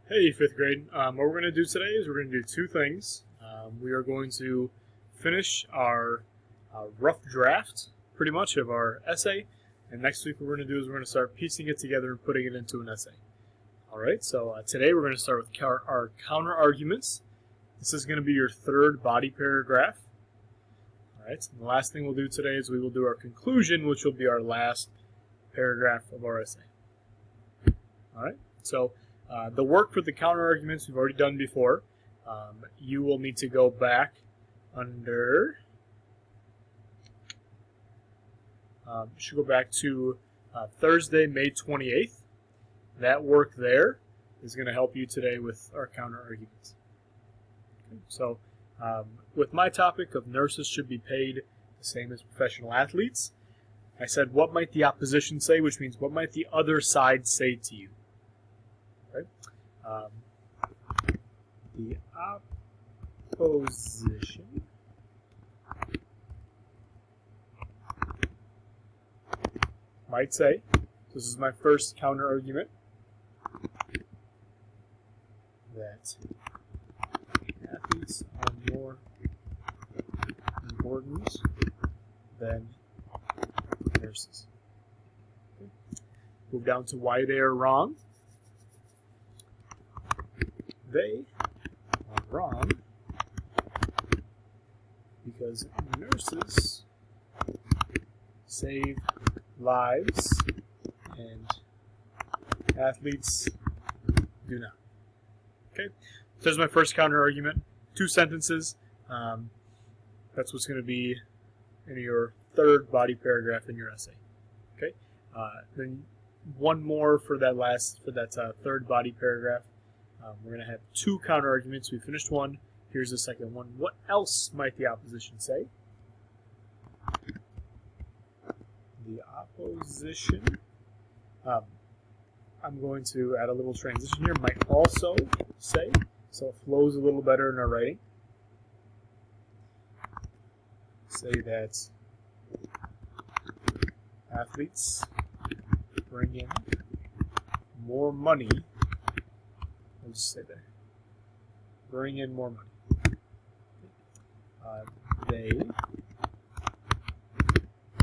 Hey, fifth grade. What we're going to do today is we're going to do two things. We are going to finish our rough draft, pretty much, of our essay. And next week, what we're going to do is we're going to start piecing it together and putting it into an essay. All right, so today we're going to start with our counter arguments. This is going to be your third body paragraph. All right, and the last thing we'll do today is we will do our conclusion, which will be our last paragraph of our essay. All right, so the work for the counter arguments we've already done before. You will need to go back under. You should go back to Thursday, May 28th. That work there is going to help you today with our counter arguments. Okay, so, with my topic of nurses should be paid the same as professional athletes, I said, what might the opposition say, which means what might the other side say to you? Okay. The opposition might say, this is my first counter argument, that athletes are more important than nurses. Okay. Move down to why they are wrong. They are wrong because nurses save lives and athletes do not. Okay, so there's my first counter argument. 2 sentences. That's what's going to be in your third body paragraph in your essay. Okay, then one more for that third body paragraph. We're going to have 2 counter arguments. We finished one. Here's the second one. What else might the opposition say? The opposition, I'm going to add a little transition here, might also say, so it flows a little better in our writing. Say that athletes bring in more money. I'll just say that. Bring in more money. They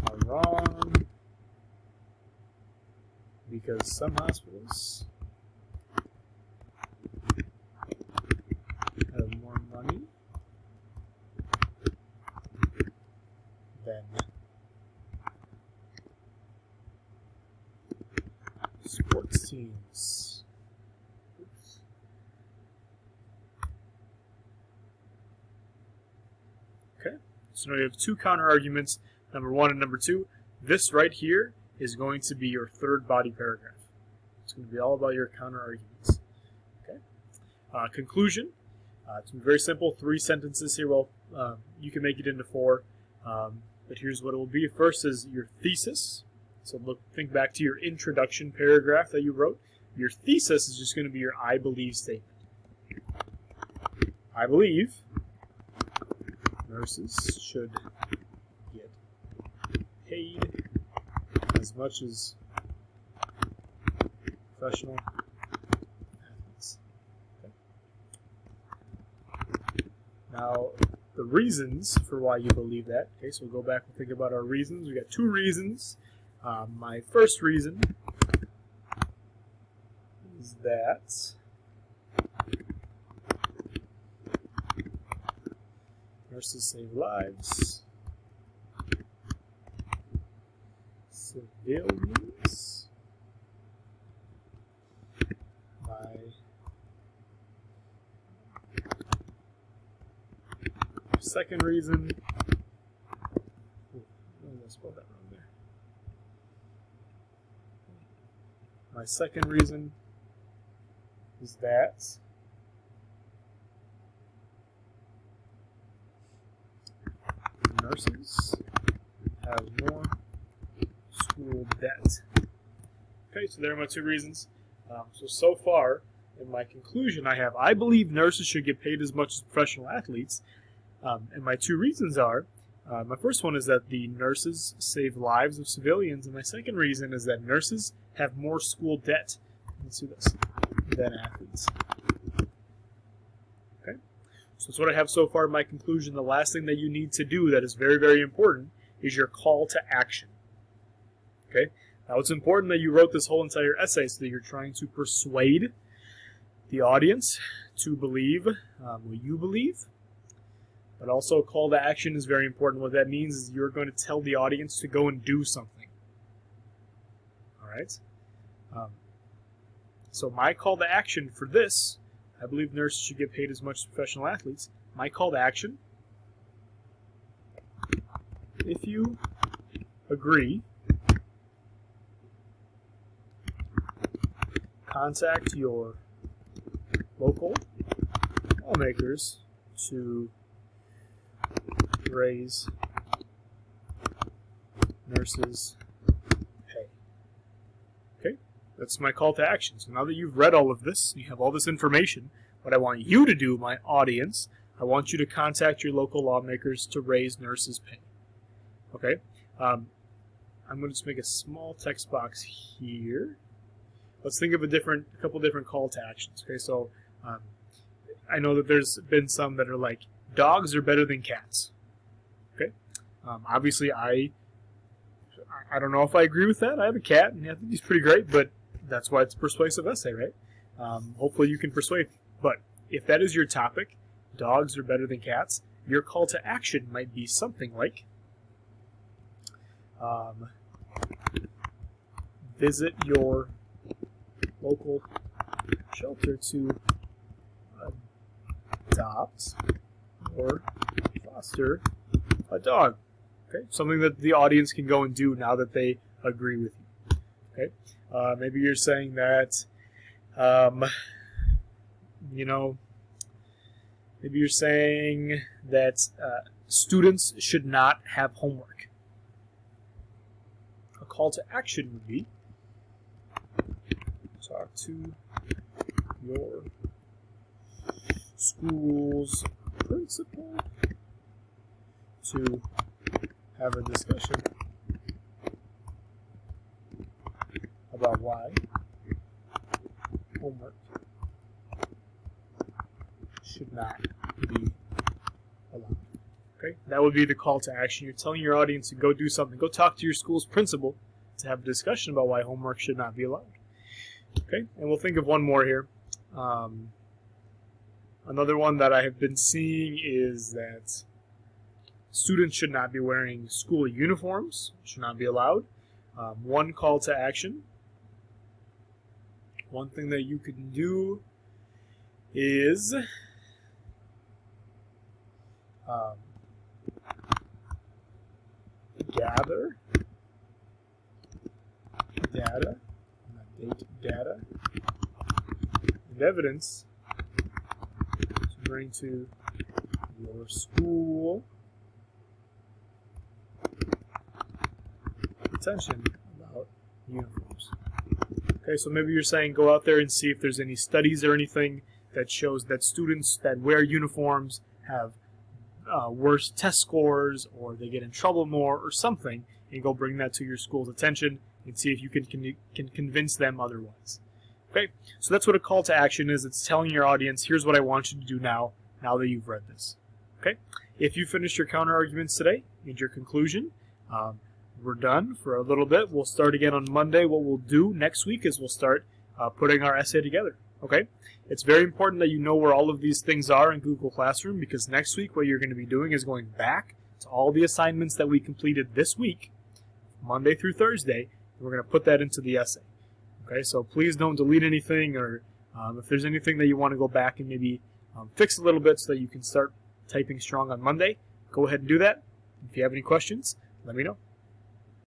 are wrong because some hospitals have more money than sports teams. Oops. Okay, so now we have 2 counter arguments, number 1 and number 2. This right here is going to be your third body paragraph. It's going to be all about your counter arguments. Okay. Conclusion. It's going to be very simple. 3 sentences here. Well, you can make it into 4, but here's what it will be. First is your thesis. So think back to your introduction paragraph that you wrote. Your thesis is just going to be your I believe statement. I believe nurses should get paid as much as professional athletes. Okay. Now, the reasons for why you believe that. Okay, so we'll go back and think about our reasons. We got 2 reasons. My first reason is that nurses save lives. Civilians. My second reason. I spelled that wrong there. My second reason is that nurses have more school debt. Okay, so there are my 2 reasons. So far, in my conclusion, I believe nurses should get paid as much as professional athletes. And my 2 reasons are, my first one is that the nurses save lives of civilians, and my second reason is that nurses have more school debt, let's do this, than athletes. So that's what I have so far in my conclusion. The last thing that you need to do that is very, very important is your call to action. Okay? Now it's important that you wrote this whole entire essay so that you're trying to persuade the audience to believe what you believe. But also call to action is very important. What that means is you're going to tell the audience to go and do something. Alright? So my call to action for this, I believe nurses should get paid as much as professional athletes. My call to action, if you agree, contact your local lawmakers to raise nurses' pay. Okay? That's my call to action. So now that you've read all of this, you have all this information, what I want you to do, my audience, I want you to contact your local lawmakers to raise nurses' pay. Okay? I'm going to just make a small text box here. Let's think of a couple different call to actions. Okay, so I know that there's been some that are like, dogs are better than cats. Okay, obviously I don't know if I agree with that. I have a cat, and I think he's pretty great, but that's why it's a persuasive essay, right? Hopefully you can persuade. But if that is your topic, dogs are better than cats, your call to action might be something like, visit your local shelter to adopt or foster a dog. Okay, something that the audience can go and do now that they agree with you. Okay, maybe you're saying that, maybe you're saying that students should not have homework. A call to action would be, talk to your school's principal to have a discussion about why homework should not be allowed. Okay, that would be the call to action. You're telling your audience to go do something. Go talk to your school's principal to have a discussion about why homework should not be allowed. Okay, and we'll think of one more here. Another one that I have been seeing is that students should not be wearing school uniforms, should not be allowed. One call to action. One thing that you can do is gather data, data and evidence to bring to your school attention about uniforms. Okay, so maybe you're saying go out there and see if there's any studies or anything that shows that students that wear uniforms have worse test scores, or they get in trouble more, or something, and go bring that to your school's attention and see if you can convince them otherwise. Okay, so that's what a call to action is. It's telling your audience, here's what I want you to do now that you've read this. Okay, if you finished your counter arguments today and your conclusion, we're done for a little bit. We'll start again on Monday. What we'll do next week is we'll start putting our essay together. Okay, it's very important that you know where all of these things are in Google Classroom, because next week what you're going to be doing is going back to all the assignments that we completed this week, Monday through Thursday, and we're going to put that into the essay. Okay, so please don't delete anything, or if there's anything that you want to go back and maybe fix a little bit so that you can start typing strong on Monday, go ahead and do that. If you have any questions, let me know.